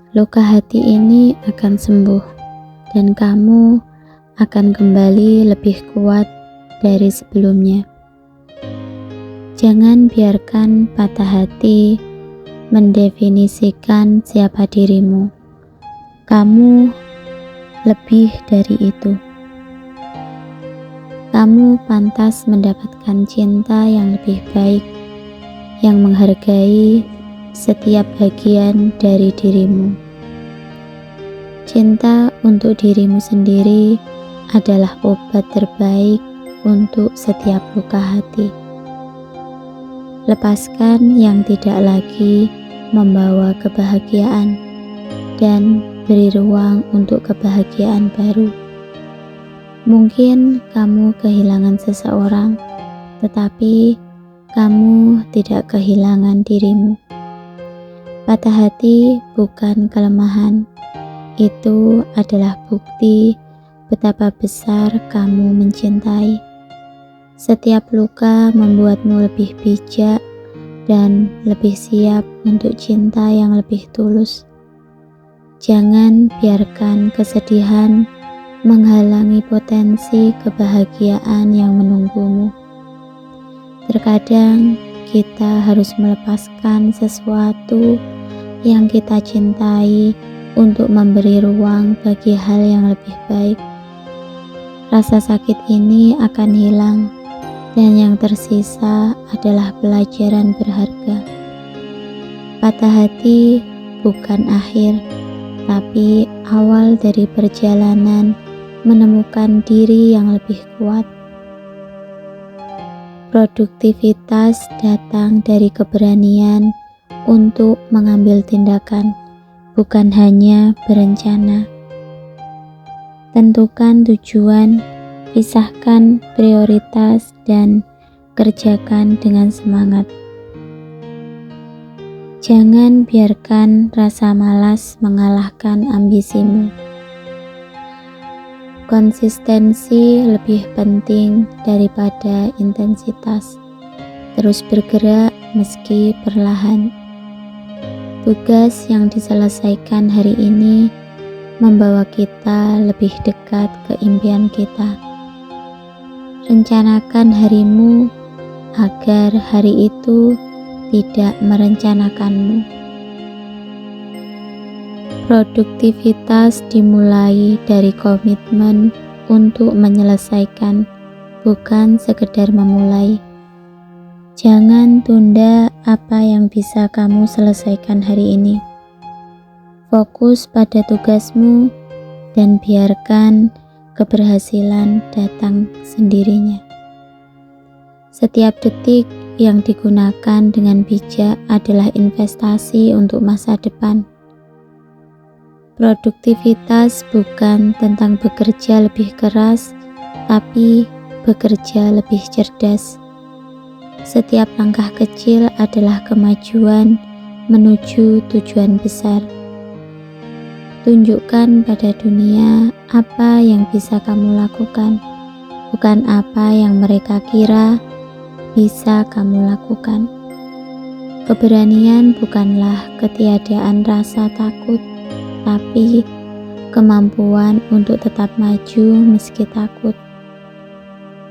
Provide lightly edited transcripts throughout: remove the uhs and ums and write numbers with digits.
luka hati ini akan sembuh dan kamu akan kembali lebih kuat dari sebelumnya. Jangan biarkan patah hati mendefinisikan siapa dirimu. Kamu lebih dari itu. Kamu pantas mendapatkan cinta yang lebih baik, yang menghargai setiap bagian dari dirimu. Cinta untuk dirimu sendiri adalah obat terbaik untuk setiap luka hati. Lepaskan yang tidak lagi membawa kebahagiaan dan beri ruang untuk kebahagiaan baru. Mungkin kamu kehilangan seseorang, tetapi kamu tidak kehilangan dirimu. Patah hati bukan kelemahan, itu adalah bukti betapa besar kamu mencintai. Setiap luka membuatmu lebih bijak dan lebih siap untuk cinta yang lebih tulus. Jangan biarkan kesedihan menghalangi potensi kebahagiaan yang menunggumu. Terkadang kita harus melepaskan sesuatu yang kita cintai untuk memberi ruang bagi hal yang lebih baik. Rasa sakit ini akan hilang dan yang tersisa adalah pelajaran berharga. Patah hati bukan akhir, tapi awal dari perjalanan menemukan diri yang lebih kuat. Produktivitas datang dari keberanian untuk mengambil tindakan, bukan hanya berencana. Tentukan tujuan, pisahkan prioritas, dan kerjakan dengan semangat. Jangan biarkan rasa malas mengalahkan ambisimu. Konsistensi lebih penting daripada intensitas. Terus bergerak meski perlahan. Tugas yang diselesaikan hari ini membawa kita lebih dekat ke impian kita. Rencanakan harimu agar hari itu tidak merencanakanmu. Produktivitas dimulai dari komitmen untuk menyelesaikan, bukan sekedar memulai. Jangan tunda apa yang bisa kamu selesaikan hari ini. Fokus pada tugasmu dan biarkan keberhasilan datang sendirinya. Setiap detik yang digunakan dengan bijak adalah investasi untuk masa depan. Produktivitas bukan tentang bekerja lebih keras, tapi bekerja lebih cerdas. Setiap langkah kecil adalah kemajuan menuju tujuan besar. Tunjukkan pada dunia apa yang bisa kamu lakukan, bukan apa yang mereka kira bisa kamu lakukan. Keberanian bukanlah ketiadaan rasa takut, tapi kemampuan untuk tetap maju meski takut.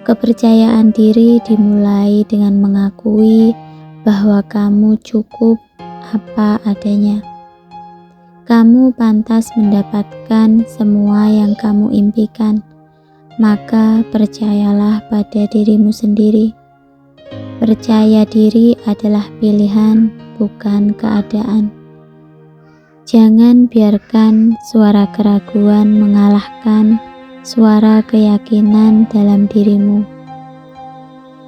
Kepercayaan diri dimulai dengan mengakui bahwa kamu cukup apa adanya. Kamu pantas mendapatkan semua yang kamu impikan, maka percayalah pada dirimu sendiri. Percaya diri adalah pilihan, bukan keadaan. Jangan biarkan suara keraguan mengalahkan suara keyakinan dalam dirimu.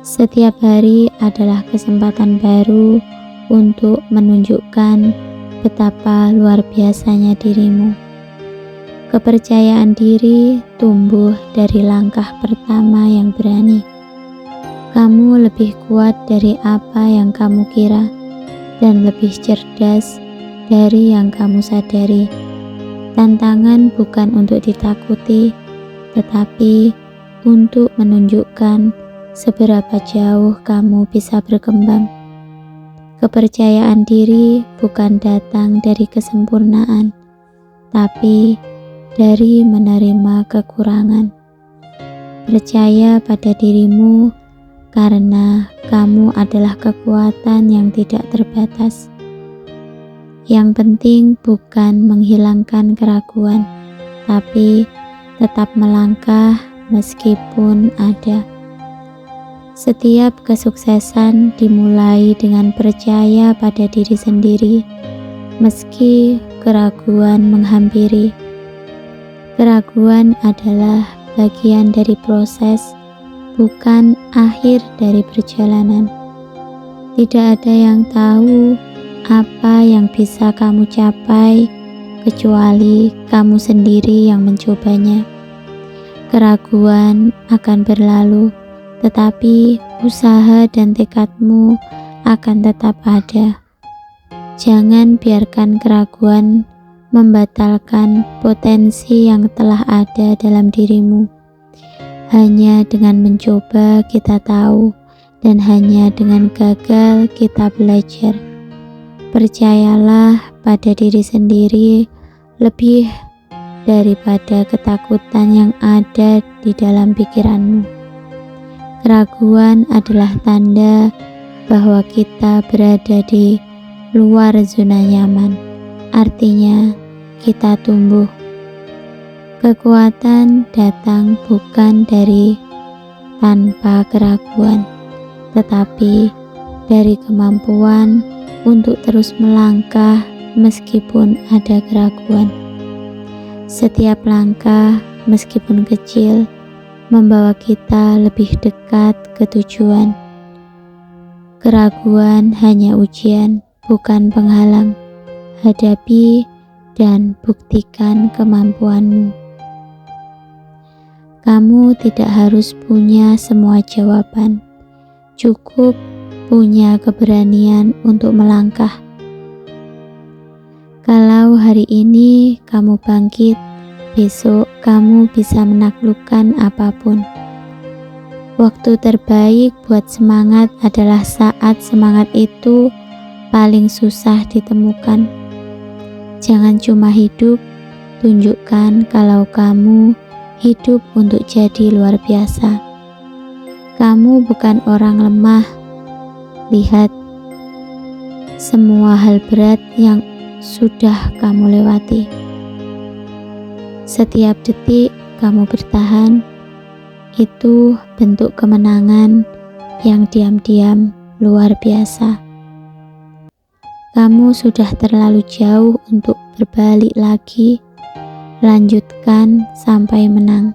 Setiap hari adalah kesempatan baru untuk menunjukkan betapa luar biasanya dirimu. Kepercayaan diri tumbuh dari langkah pertama yang berani. Kamu lebih kuat dari apa yang kamu kira dan lebih cerdas dari yang kamu sadari. Tantangan bukan untuk ditakuti, tetapi untuk menunjukkan seberapa jauh kamu bisa berkembang. Kepercayaan diri bukan datang dari kesempurnaan, tapi dari menerima kekurangan. Percaya pada dirimu karena kamu adalah kekuatan yang tidak terbatas. Yang penting bukan menghilangkan keraguan, tapi tetap melangkah meskipun ada. Setiap kesuksesan dimulai dengan percaya pada diri sendiri, meski keraguan menghampiri. Keraguan adalah bagian dari proses, bukan akhir dari perjalanan. Tidak ada yang tahu apa yang bisa kamu capai kecuali kamu sendiri yang mencobanya. Keraguan akan berlalu, tetapi usaha dan tekadmu akan tetap ada. Jangan biarkan keraguan membatalkan potensi yang telah ada dalam dirimu. Hanya dengan mencoba kita tahu, dan hanya dengan gagal kita belajar. Percayalah pada diri sendiri lebih daripada ketakutan yang ada di dalam pikiranmu. Keraguan adalah tanda bahwa kita berada di luar zona nyaman. Artinya, kita tumbuh. Kekuatan datang bukan dari tanpa keraguan, tetapi dari kemampuan untuk terus melangkah meskipun ada keraguan. Setiap langkah, meskipun kecil, membawa kita lebih dekat ke tujuan. Keraguan hanya ujian, bukan penghalang. Hadapi dan buktikan kemampuanmu. Kamu tidak harus punya semua jawaban, cukup punya keberanian untuk melangkah. Kalau hari ini kamu bangkit, besok kamu bisa menaklukkan apapun. Waktu terbaik buat semangat adalah saat semangat itu paling susah ditemukan. Jangan cuma hidup, tunjukkan kalau kamu hidup untuk jadi luar biasa. Kamu bukan orang lemah. Lihat semua hal berat yang sudah kamu lewati. Setiap detik kamu bertahan, itu bentuk kemenangan yang diam-diam luar biasa. Kamu sudah terlalu jauh untuk berbalik lagi. Lanjutkan sampai menang.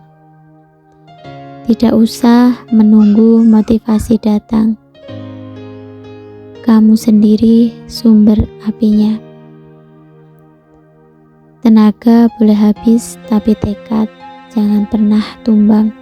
Tidak usah menunggu motivasi datang. Kamu sendiri sumber apinya. Tenaga boleh habis, tapi tekad jangan pernah tumbang.